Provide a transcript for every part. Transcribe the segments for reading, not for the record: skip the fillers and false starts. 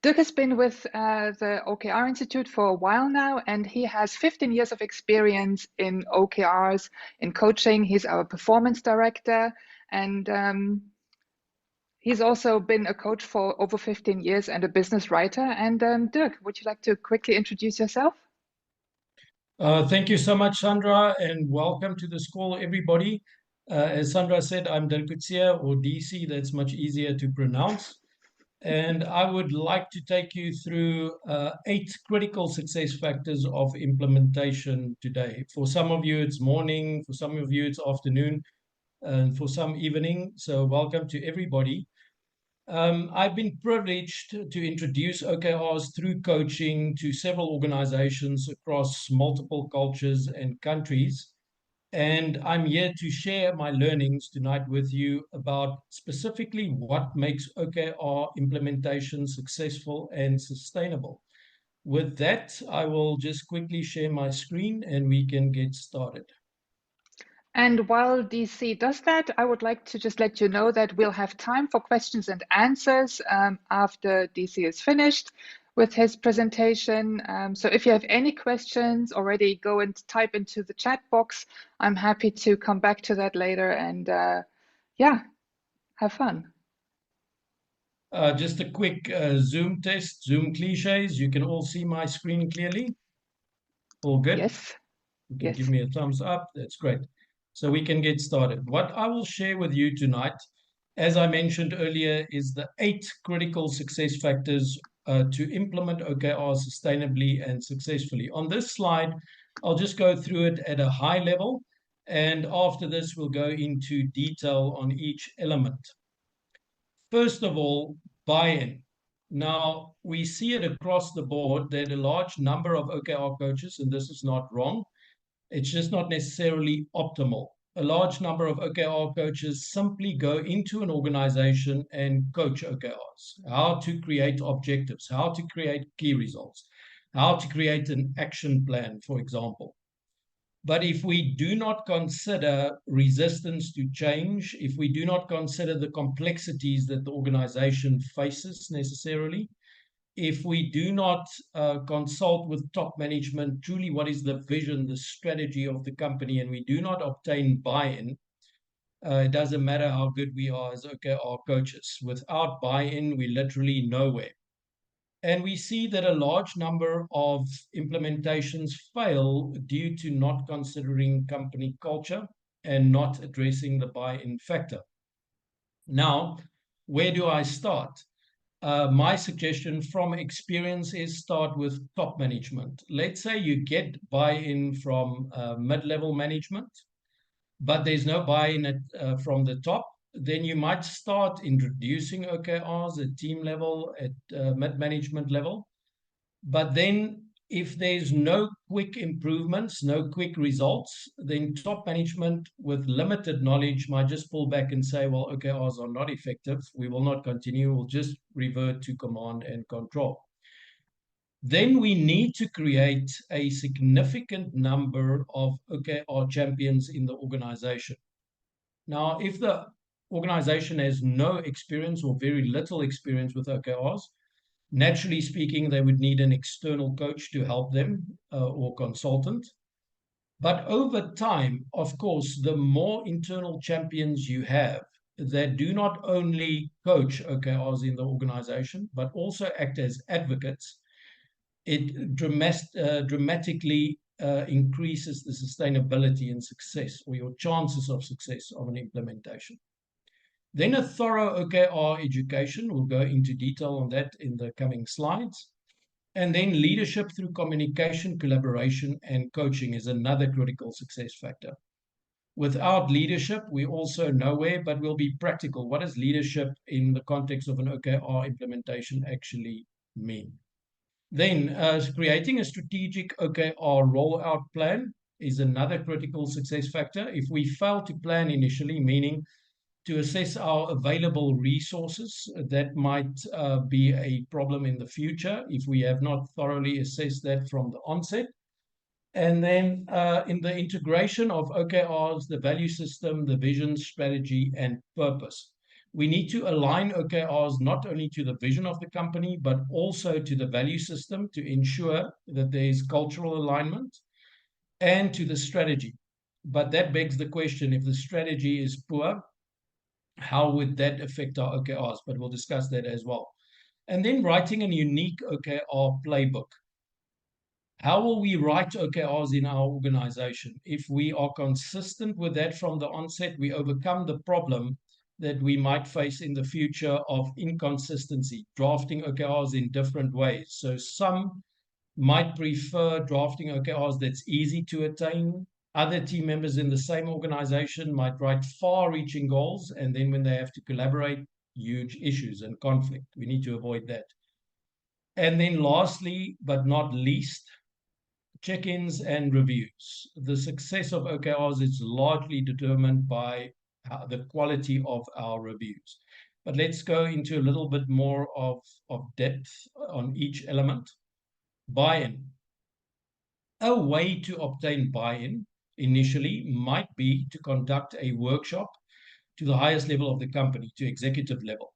Dirk has been with the OKR Institute for a while now, and he has 15 years of experience in OKRs, in coaching. He's our performance director, and he's also been a coach for over 15 years and a business writer. And Dirk, would you like to quickly introduce yourself? Thank you so much, Sandra, and welcome to this call, everybody. As Sandra said, I'm Dirk or DC, that's much easier to pronounce. And I would like to take you through 8 critical success factors of implementation today. For some of you, it's morning. For some of you, it's afternoon. And for some, evening. So welcome to everybody. I've been privileged to introduce OKRs through coaching to several organizations across multiple cultures and countries. And I'm here to share my learnings tonight with you about specifically what makes OKR implementation successful and sustainable. With that, I will just quickly share my screen and we can get started. And while DC does that, I would like to just let you know that we'll have time for questions and answers after DC is finished with his presentation. So if you have any questions already, go and type into the chat box. I'm happy to come back to that later and yeah, have fun. Just a quick Zoom test, Zoom cliches. You can all see my screen clearly. All good? Yes. You can Yes. give me a thumbs up. That's great. So we can get started. What I will share with you tonight, as I mentioned earlier, is the 8 critical success factors to implement OKR sustainably and successfully. On this slide, I'll just go through it at a high level. And after this, we'll go into detail on each element. First of all, buy-in. Now, we see it across the board that a large number of OKR coaches, and this is not wrong, it's just not necessarily optimal. A large number of OKR coaches simply go into an organization and coach OKRs, how to create objectives, how to create key results, how to create an action plan, for example. But if we do not consider resistance to change, if we do not consider the complexities that the organization faces necessarily, if we do not consult with top management, truly what is the vision, the strategy of the company, and we do not obtain buy-in, it doesn't matter how good we are as OKR coaches. Without buy-in, we're literally nowhere. And we see that a large number of implementations fail due to not considering company culture and not addressing the buy-in factor. Now, where do I start? My suggestion from experience is start with top management. Let's say you get buy-in from mid-level management, but there's no buy-in from the top. Then you might start introducing OKRs at team level, at mid-management level. But then if there's no quick improvements, no quick results, then top management with limited knowledge might just pull back and say, well, OKRs are not effective. We will not continue. We'll just revert to command and control. Then we need to create a significant number of OKR champions in the organization. Now, if the organization has no experience or very little experience with OKRs, naturally speaking, they would need an external coach to help them or consultant. But over time, of course, the more internal champions you have that do not only coach OKRs in the organization, but also act as advocates, it dramatically increases the sustainability and success, or your chances of success of an implementation. Then a thorough OKR education. We'll go into detail on that in the coming slides. And then leadership through communication, collaboration, and coaching is another critical success factor. Without leadership, we're also nowhere, but we'll be practical. What does leadership in the context of an OKR implementation actually mean? Then creating a strategic OKR rollout plan is another critical success factor. If we fail to plan initially, meaning to assess our available resources, that might be a problem in the future if we have not thoroughly assessed that from the onset. And then in the integration of OKRs, the value system, the vision, strategy, and purpose. We need to align OKRs not only to the vision of the company, but also to the value system to ensure that there is cultural alignment, and to the strategy. But that begs the question, if the strategy is poor, how would that affect our OKRs? But we'll discuss that as well. And then writing a unique OKR playbook. How will we write OKRs in our organization? If we are consistent with that from the onset, we overcome the problem that we might face in the future of inconsistency, drafting OKRs in different ways. So some might prefer drafting OKRs that's easy to attain. Other team members in the same organization might write far-reaching goals, and then when they have to collaborate, huge issues and conflict. We need to avoid that. And then lastly, but not least, check-ins and reviews. The success of OKRs is largely determined by the quality of our reviews. But let's go into a little bit more of depth on each element. Buy-in. A way to obtain buy-in initially might be to conduct a workshop to the highest level of the company, to executive level,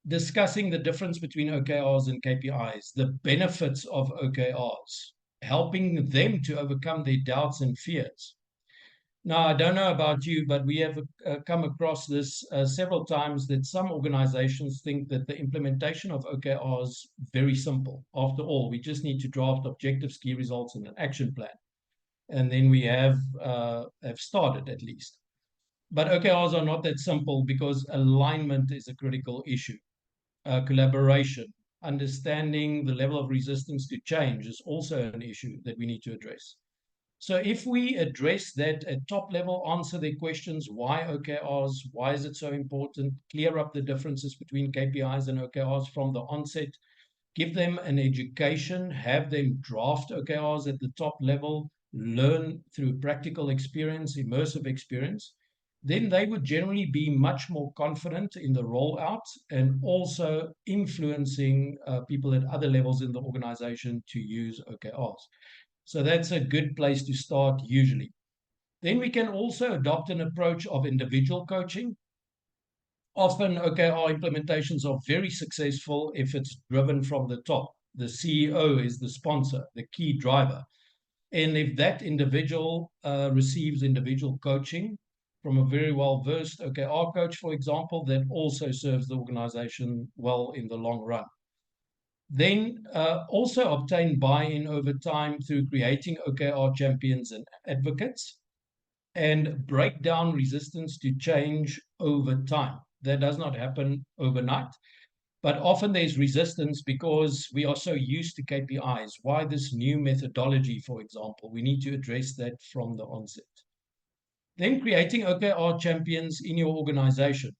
discussing the difference between OKRs and KPIs, the benefits of OKRs, helping them to overcome their doubts and fears. Now, I don't know about you, but we have come across this several times, that some organizations think that the implementation of OKRs is very simple. After all, we just need to draft objectives, key results, and an action plan. And then we have started at least. But OKRs are not that simple, because alignment is a critical issue. Collaboration, understanding the level of resistance to change is also an issue that we need to address. So if we address that at top level, answer their questions, why OKRs, why is it so important, clear up the differences between KPIs and OKRs from the onset, give them an education, have them draft OKRs at the top level, learn through practical experience, immersive experience, then they would generally be much more confident in the rollout, and also influencing people at other levels in the organization to use OKRs. So that's a good place to start usually. Then we can also adopt an approach of individual coaching. Often OKR implementations are very successful if it's driven from the top. The CEO is the sponsor, the key driver. And if that individual receives individual coaching from a very well-versed OKR coach, for example, that also serves the organization well in the long run. Then also obtain buy-in over time through creating OKR champions and advocates, and break down resistance to change over time. That does not happen overnight, but often there's resistance because we are so used to KPIs. Why this new methodology, for example? We need to address that from the onset. Then creating OKR champions in your organization.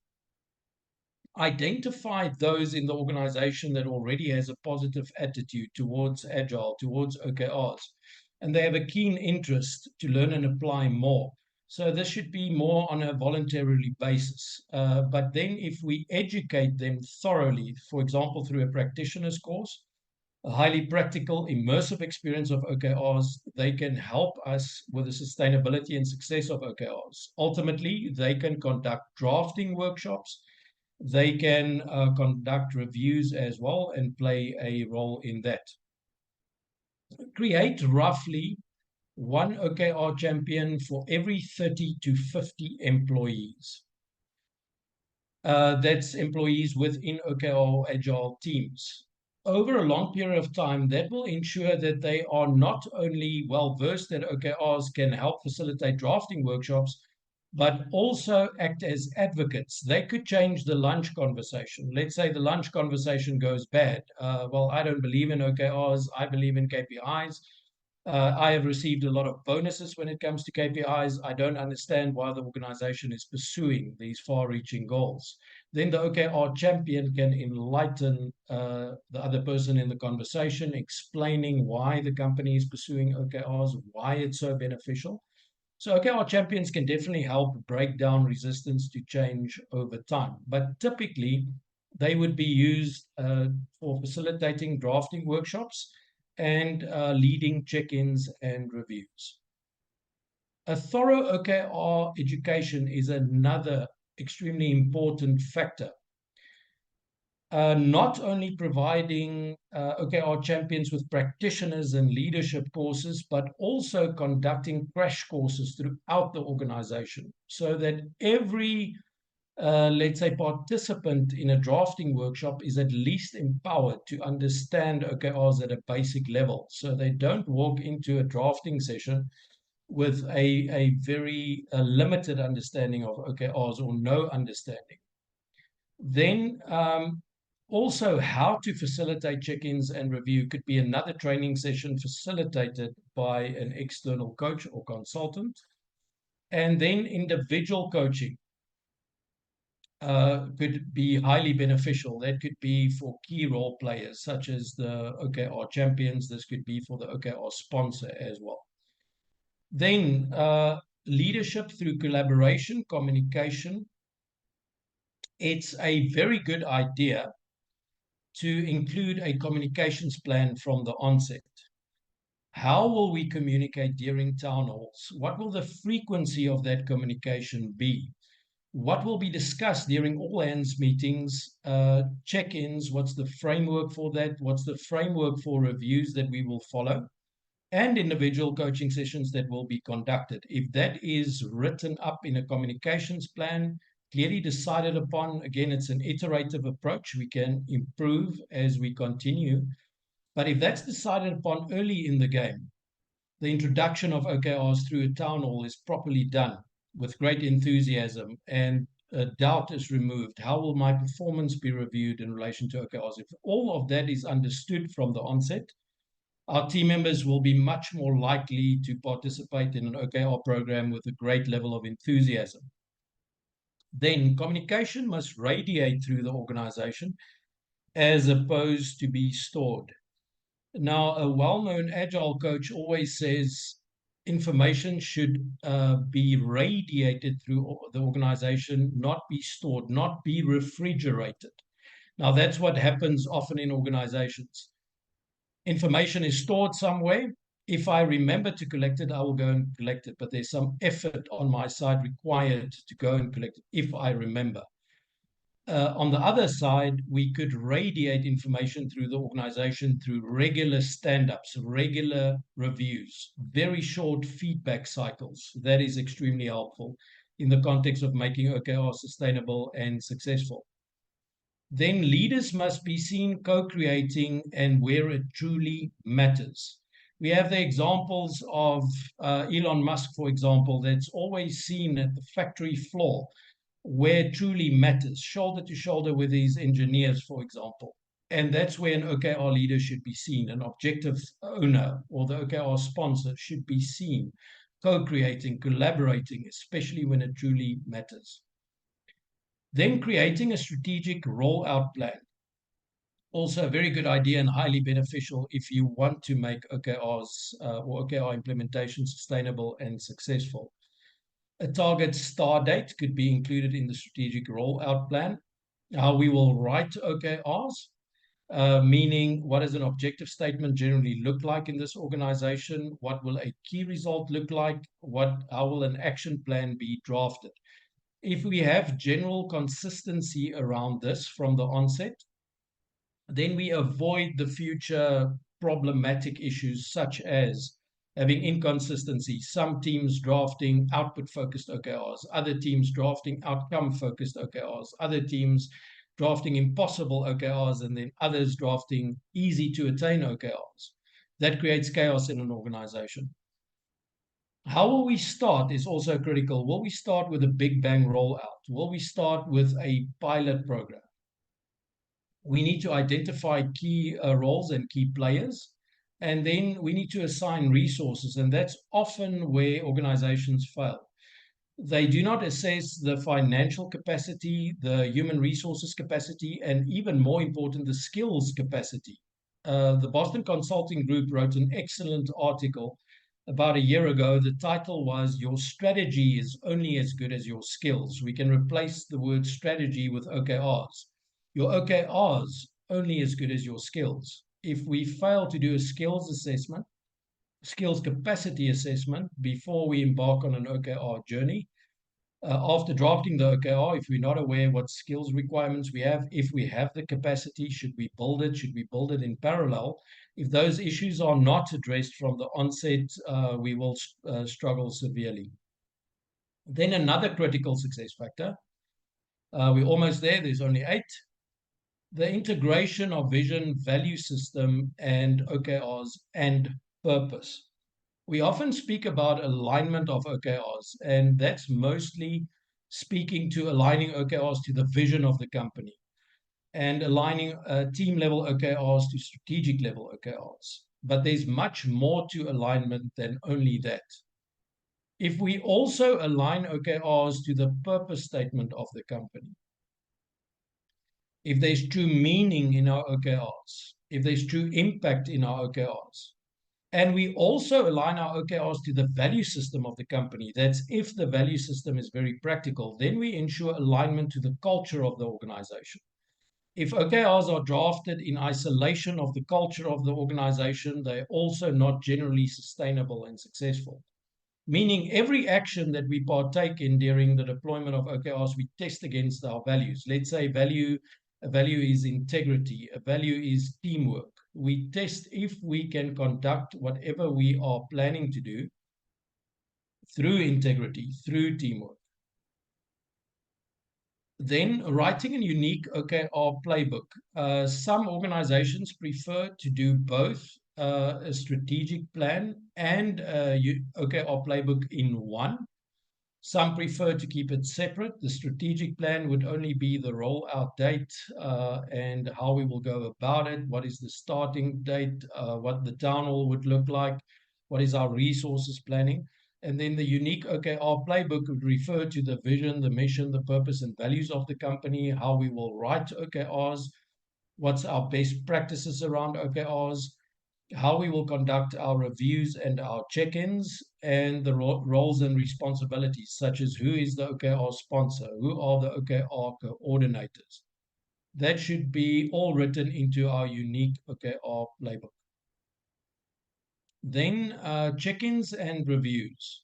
Identify those in the organization that already has a positive attitude towards Agile, towards OKRs, and they have a keen interest to learn and apply more. So this should be more on a voluntary basis. But then if we educate them thoroughly, for example, through a practitioner's course, a highly practical, immersive experience of OKRs, they can help us with the sustainability and success of OKRs. Ultimately, they can conduct drafting workshops, they can conduct reviews as well and play a role in that. Create roughly one OKR champion for every 30 to 50 employees. That's employees within OKR Agile teams. Over a long period of time, that will ensure that they are not only well-versed that OKRs can help facilitate drafting workshops, but also act as advocates. They could change the lunch conversation. Let's say the lunch conversation goes bad. Well, I don't believe in OKRs. I believe in KPIs. I have received a lot of bonuses when it comes to KPIs. I don't understand why the organization is pursuing these far-reaching goals. Then the OKR champion can enlighten the other person in the conversation, explaining why the company is pursuing OKRs, why it's so beneficial. So OKR champions can definitely help break down resistance to change over time. But typically, they would be used for facilitating drafting workshops and leading check-ins and reviews. A thorough OKR education is another extremely important factor. Not only providing OKR champions with practitioners and leadership courses, but also conducting crash courses throughout the organization so that every, let's say, participant in a drafting workshop is at least empowered to understand OKRs at a basic level. So they don't walk into a drafting session with a very limited understanding of OKRs or no understanding. Then also, how to facilitate check-ins and review could be another training session facilitated by an external coach or consultant. And then individual coaching could be highly beneficial. That could be for key role players, such as the OKR champions. This could be for the OKR sponsor as well. Then leadership through collaboration, communication. It's a very good idea to include a communications plan from the onset. How will we communicate during town halls? What will the frequency of that communication be? What will be discussed during all hands meetings, check-ins? What's the framework for that? What's the framework for reviews that we will follow? And individual coaching sessions that will be conducted. If that is written up in a communications plan, clearly decided upon, again, it's an iterative approach. We can improve as we continue. But if that's decided upon early in the game, the introduction of OKRs through a town hall is properly done with great enthusiasm and doubt is removed. How will my performance be reviewed in relation to OKRs? If all of that is understood from the onset, our team members will be much more likely to participate in an OKR program with a great level of enthusiasm. Then communication must radiate through the organization as opposed to be stored. Now, a well-known agile coach always says information should be radiated through the organization, not be stored, not be refrigerated. Now, that's what happens often in organizations. Information is stored somewhere. If I remember to collect it, I will go and collect it. But there's some effort on my side required to go and collect it if I remember. On the other side, we could radiate information through the organization through regular stand-ups, regular reviews, very short feedback cycles. That is extremely helpful in the context of making OKR sustainable and successful. Then leaders must be seen co-creating and where it truly matters. We have the examples of Elon Musk, for example, that's always seen at the factory floor where it truly matters, shoulder to shoulder with his engineers, for example. And that's where an OKR leader should be seen, an objective owner or the OKR sponsor should be seen co-creating, collaborating, especially when it truly matters. Then creating a strategic rollout plan. Also a very good idea and highly beneficial if you want to make OKRs or OKR implementation sustainable and successful. A target start date could be included in the strategic rollout plan. How we will write OKRs, meaning what does an objective statement generally look like in this organization? What will a key result look like? How will an action plan be drafted? If we have general consistency around this from the onset, then we avoid the future problematic issues such as having inconsistency. Some teams drafting output-focused OKRs, other teams drafting outcome-focused OKRs, other teams drafting impossible OKRs, and then others drafting easy-to-attain OKRs. That creates chaos in an organization. How will we start is also critical. Will we start with a big bang rollout? Will we start with a pilot program? We need to identify key roles and key players, and then we need to assign resources, and that's often where organizations fail. They do not assess the financial capacity, the human resources capacity, and even more important, the skills capacity. The Boston Consulting Group wrote an excellent article about a year ago. The title was "Your Strategy is Only as Good as Your Skills." We can replace the word strategy with OKRs. Your OKRs only as good as your skills. If we fail to do a skills assessment, skills capacity assessment before we embark on an OKR journey, After drafting the OKR, if we're not aware what skills requirements we have, if we have the capacity, should we build it? Should we build it in parallel? If those issues are not addressed from the onset, we will struggle severely. Then another critical success factor, we're almost there, there's only 8. The integration of vision, value system, and OKRs and purpose. We often speak about alignment of OKRs, and that's mostly speaking to aligning OKRs to the vision of the company and aligning team level OKRs to strategic level OKRs. But there's much more to alignment than only that. If we also align OKRs to the purpose statement of the company, if there's true meaning in our OKRs, if there's true impact in our OKRs, and we also align our OKRs to the value system of the company. That's if the value system is very practical, then we ensure alignment to the culture of the organization. If OKRs are drafted in isolation of the culture of the organization, they're also not generally sustainable and successful. Meaning every action that we partake in during the deployment of OKRs, we test against our values. Let's say a value is integrity, a value is teamwork. We test if we can conduct whatever we are planning to do through integrity, through teamwork. Then writing a unique OKR playbook. Some organizations prefer to do both a strategic plan and a OKR playbook in one. Some prefer to keep it separate. The strategic plan would only be the rollout date and how we will go about it, what is the starting date, what the town hall would look like, what is our resources planning. And then the unique OKR playbook would refer to the vision, the mission, the purpose, and values of the company, how we will write OKRs, what's our best practices around OKRs, how we will conduct our reviews and our check-ins, and the roles and responsibilities, such as who is the OKR sponsor, who are the OKR coordinators. That should be all written into our unique OKR playbook. Then check-ins and reviews.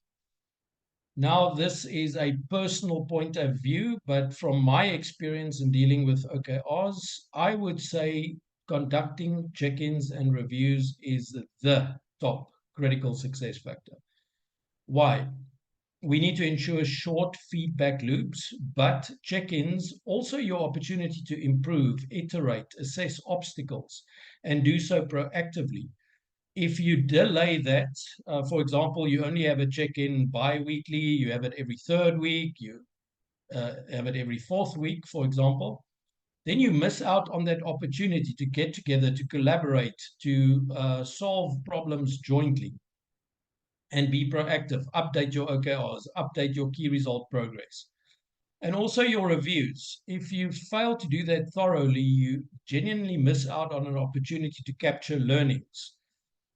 Now, this is a personal point of view, but from my experience in dealing with OKRs, I would say conducting check-ins and reviews is the top critical success factor. Why? We need to ensure short feedback loops, but check-ins also your opportunity to improve, iterate, assess obstacles, and do so proactively. If you delay that, for example, you only have a check-in bi-weekly, you have it every 3rd week, you have it every 4th week, for example, then you miss out on that opportunity to get together, to collaborate, to solve problems jointly and be proactive, update your OKRs, update your key result progress. And also your reviews. If you fail to do that thoroughly, you genuinely miss out on an opportunity to capture learnings,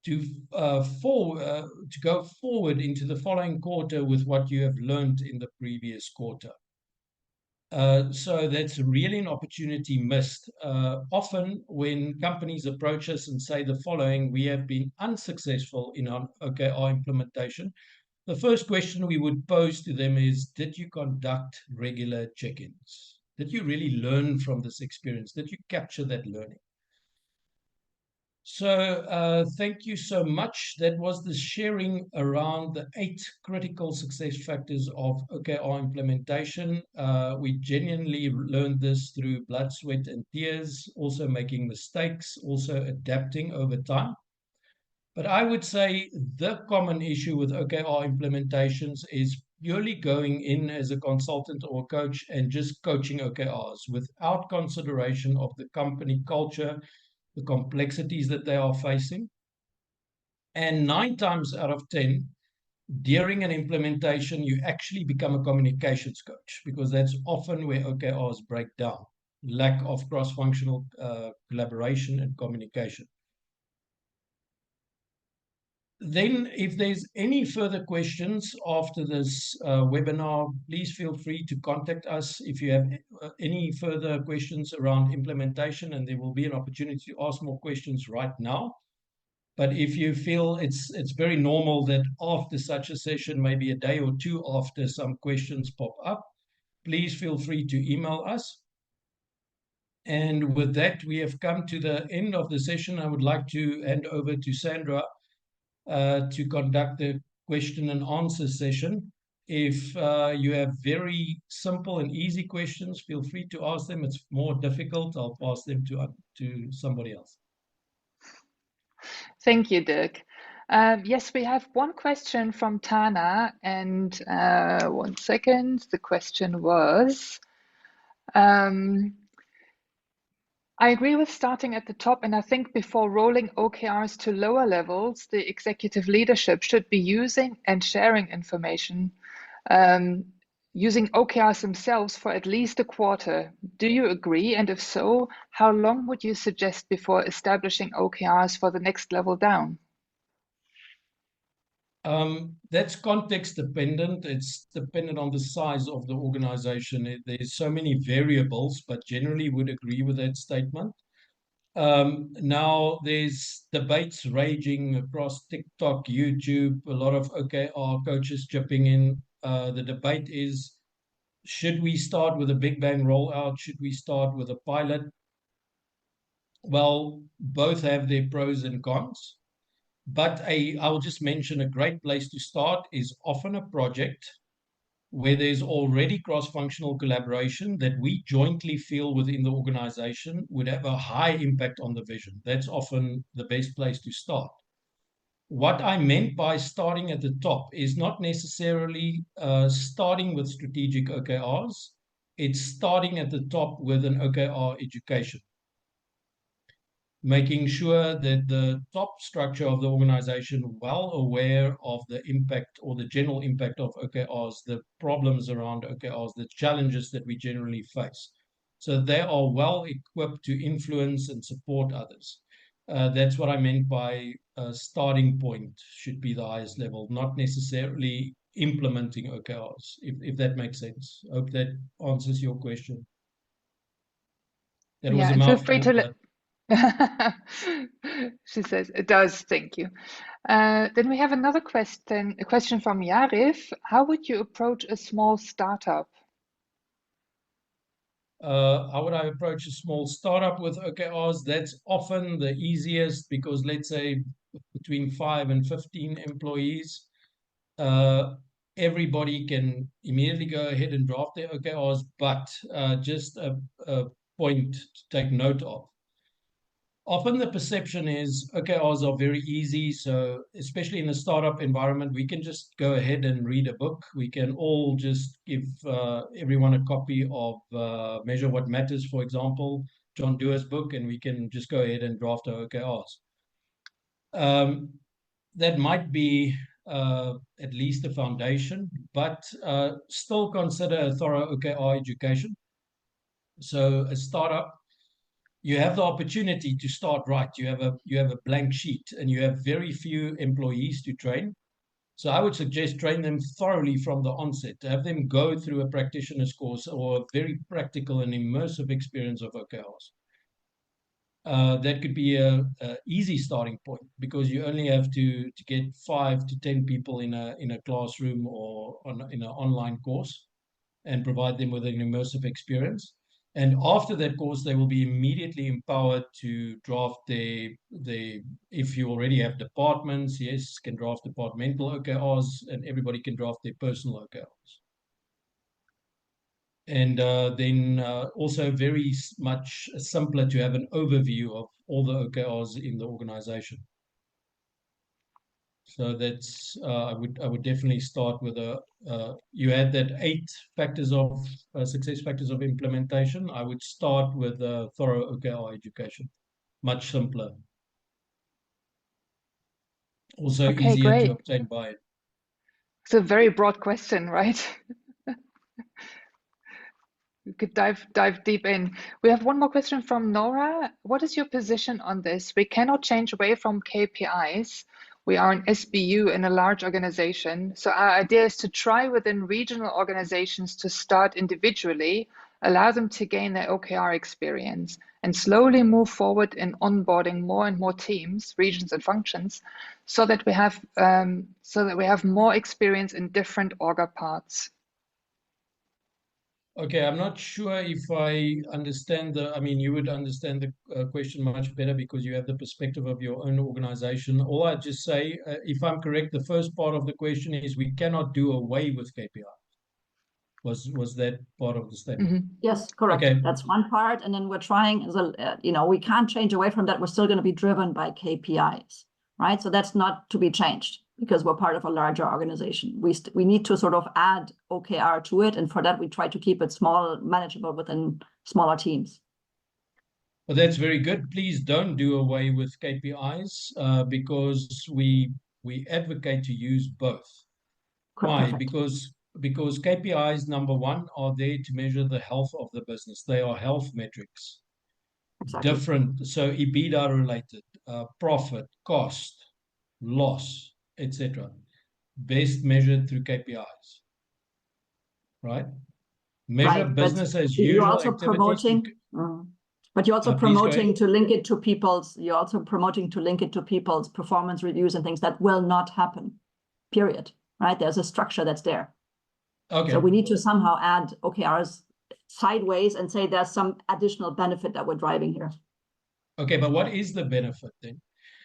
to go forward into the following quarter with what you have learned in the previous quarter. So that's really an opportunity missed. Often when companies approach us and say the following, we have been unsuccessful in our OKR implementation, the first question we would pose to them is, did you conduct regular check-ins? Did you really learn from this experience? Did you capture that learning? So thank you so much. That was the sharing around the 8 critical success factors of OKR implementation. We genuinely learned this through blood, sweat, and tears, also making mistakes, also adapting over time. But I would say the common issue with OKR implementations is purely going in as a consultant or coach and just coaching OKRs without consideration of the company culture, the complexities that they are facing. And 9 times out of 10, during an implementation, you actually become a communications coach because that's often where OKRs break down, lack of cross-functional collaboration and communication. Then if there's any further questions after this webinar, please feel free to contact us if you have any further questions around implementation, and there will be an opportunity to ask more questions right now. But if you feel it's very normal that after such a session, maybe a day or two after, some questions pop up, please feel free to email us. And with that, we have come to the end of the session. I would like to hand over to Sandra to conduct the question and answer session. If you have very simple and easy questions, feel free to ask them. It's more difficult, I'll pass them to somebody else. Thank you, Dirk. Yes, we have one question from Tana, and 1 second. The question was, I agree with starting at the top, and I think before rolling OKRs to lower levels, the executive leadership should be using and sharing information, using OKRs themselves for at least a quarter. Do you agree? And if so, how long would you suggest before establishing OKRs for the next level down? That's context dependent. It's dependent on the size of the organization. There's so many variables, but generally would agree with that statement. Now there's debates raging across TikTok, YouTube, a lot of OKR coaches chipping in. The debate is, should we start with a big bang rollout? Should we start with a pilot? Well, both have their pros and cons. But I'll just mention a great place to start is often a project where there's already cross-functional collaboration that we jointly feel within the organization would have a high impact on the vision. That's often the best place to start. What I meant by starting at the top is not necessarily starting with strategic OKRs. It's starting at the top with an OKR education, making sure that the top structure of the organization well aware of the impact or the general impact of OKRs, the problems around OKRs, the challenges that we generally face. So they are well equipped to influence and support others. That's what I meant by starting point should be the highest level, not necessarily implementing OKRs, if that makes sense. I hope that answers your question. That was Yeah, a and feel free mouthful, to but she says it does. Thank you. Then we have another question, a question from Yarif. How would you approach a small startup? how would I approach a small startup with OKRs? That's often the easiest because let's say between 5 and 15 employees, uh, everybody can immediately go ahead and draft their OKRs, but just a point to take note of. Often the perception is OKRs are very easy. So especially in a startup environment, we can just go ahead and read a book. We can all just give everyone a copy of Measure What Matters, for example, John Dewar's book, and we can just go ahead and draft our OKRs. That might be at least a foundation, but still consider a thorough OKR education. So a startup, you have the opportunity to start right. You have a blank sheet and you have very few employees to train. So I would suggest train them thoroughly from the onset, to have them go through a practitioner's course or a very practical and immersive experience of OKRs. That could be a easy starting point because you only have to get 5 to 10 people in a classroom or in an online course and provide them with an immersive experience. And after that course, they will be immediately empowered to draft if you already have departments, yes, can draft departmental OKRs, and everybody can draft their personal OKRs. And then also very much simpler to have an overview of all the OKRs in the organization. So that's I would definitely start with you had that 8 factors of success factors of implementation. I would start with a thorough OKR education, much simpler, also Okay, easier to great. obtain buy-in. It's a very broad question, right? We could dive deep in. We have one more question from Nora. What is your position on this? We cannot change away from KPIs. We are an SBU in a large organization. So our idea is to try within regional organizations to start individually, allow them to gain their OKR experience, and slowly move forward in onboarding more and more teams, regions, and functions, so that we have more experience in different orga parts. Okay, I'm not sure if I understand I mean, you would understand the question much better because you have the perspective of your own organization. All I just say, if I'm correct, the first part of the question is we cannot do away with KPI. Was that part of the statement? Mm-hmm. Yes, correct. Okay. That's one part. And then we're trying, we can't change away from that. We're still going to be driven by KPIs, right? So that's not to be changed because we're part of a larger organization. We need to sort of add OKR to it. And for that, we try to keep it small, manageable within smaller teams. Well, that's very good. Please don't do away with KPIs because we advocate to use both. Why? Perfect. Because KPIs, number one, are there to measure the health of the business. They are health metrics. Exactly. Different, so EBITDA related, profit, cost, loss, etc. Best measured through KPIs, right? Measure Right, business as you're usual also activities. But you're also Please go promoting ahead. to link it to people's. You're also promoting to link it to people's performance reviews and things that will not happen. Period. Right? There's a structure that's there. Okay. So we need to somehow add OKRs sideways and say there's some additional benefit that we're driving here. Okay, but what is the benefit then?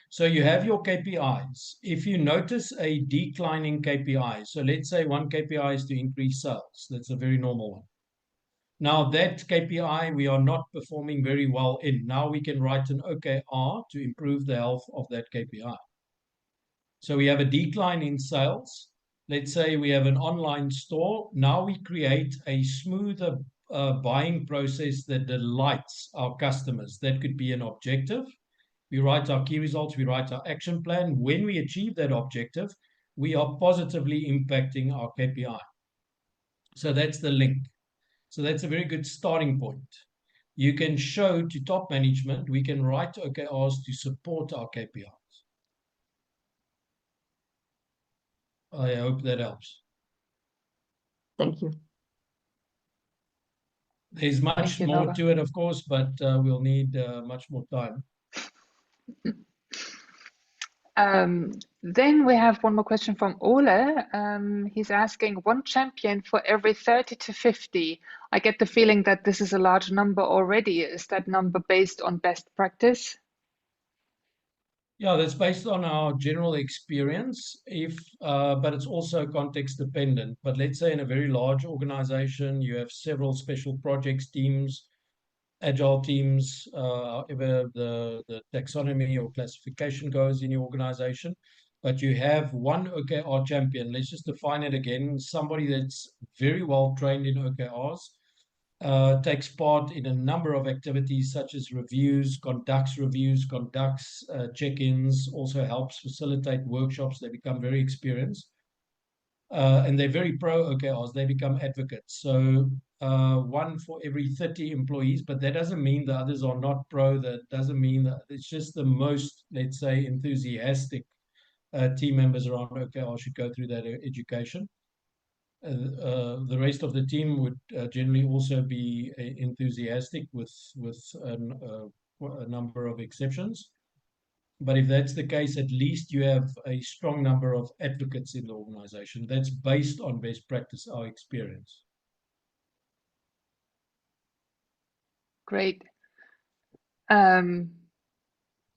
So you have your KPIs. If you notice a declining KPI, so let's say one KPI is to increase sales. That's a very normal one. Now that KPI we are not performing very well in. Now we can write an OKR to improve the health of that KPI. So we have a decline in sales. Let's say we have an online store. Now we create a smoother buying process that delights our customers. That could be an objective. We write our key results, we write our action plan. When we achieve that objective, we are positively impacting our KPI. So that's the link. So that's a very good starting point. You can show to top management, we can write OKRs to support our KPIs. I hope that helps. Thank you. There's much more to it, of course, but we'll need much more time. Then we have one more question from Ole. He's asking, one champion for every 30 to 50. I get the feeling that this is a large number already. Is that number based on best practice? Yeah, that's based on our general experience, but it's also context dependent. But let's say in a very large organization, you have several special projects teams, agile teams, however the taxonomy or classification goes in your organization. But you have one OKR champion. Let's just define it again. Somebody that's very well trained in OKRs, takes part in a number of activities such as reviews, conducts check-ins, also helps facilitate workshops. They become very experienced. And they're very pro OKRs. They become advocates. So one for every 30 employees, but that doesn't mean the others are not pro. That doesn't mean that it's just the most, let's say, enthusiastic team members around OKR should go through that education. The rest of the team would generally also be enthusiastic with a number of exceptions. But if that's the case, at least you have a strong number of advocates in the organization. That's based on best practice, our experience. Great.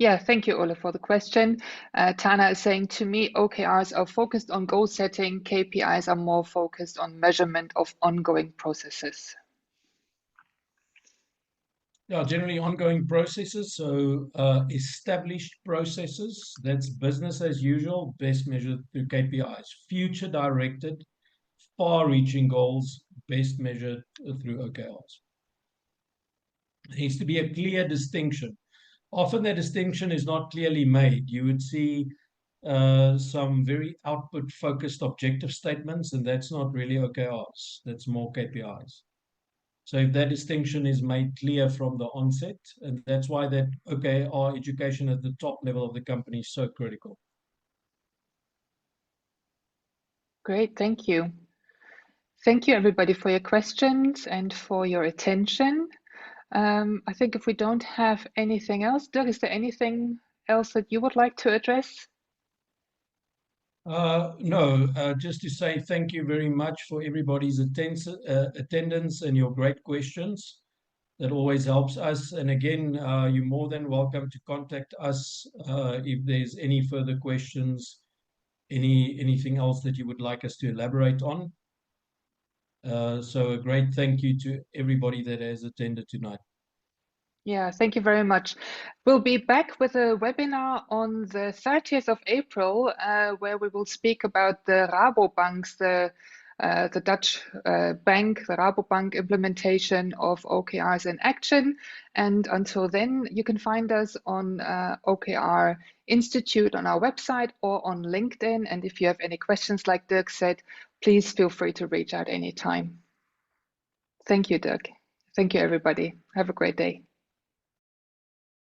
Yeah, thank you, Ole, for the question. Tana is saying, to me, OKRs are focused on goal setting. KPIs are more focused on measurement of ongoing processes. Yeah, generally ongoing processes. So established processes, that's business as usual, best measured through KPIs. Future directed, far-reaching goals, best measured through OKRs. There needs to be a clear distinction. Often that distinction is not clearly made. You would see some very output-focused objective statements, and that's not really OKRs. That's more KPIs. So if that distinction is made clear from the onset, and that's why that OKR education at the top level of the company is so critical. Great, thank you. Thank you, everybody, for your questions and for your attention. I think if we don't have anything else, Dirk, is there anything else that you would like to address? No, just to say thank you very much for everybody's attendance and your great questions. That always helps us. And again, you're more than welcome to contact us if there's any further questions, anything else that you would like us to elaborate on. So a great thank you to everybody that has attended tonight. Yeah, thank you very much. We'll be back with a webinar on the 30th of April, where we will speak about the Rabobanks, the Dutch bank, the Rabobank implementation of OKRs in action. And until then, you can find us on OKR Institute on our website or on LinkedIn. And if you have any questions, like Dirk said, please feel free to reach out anytime. Thank you, Dirk. Thank you, everybody. Have a great day.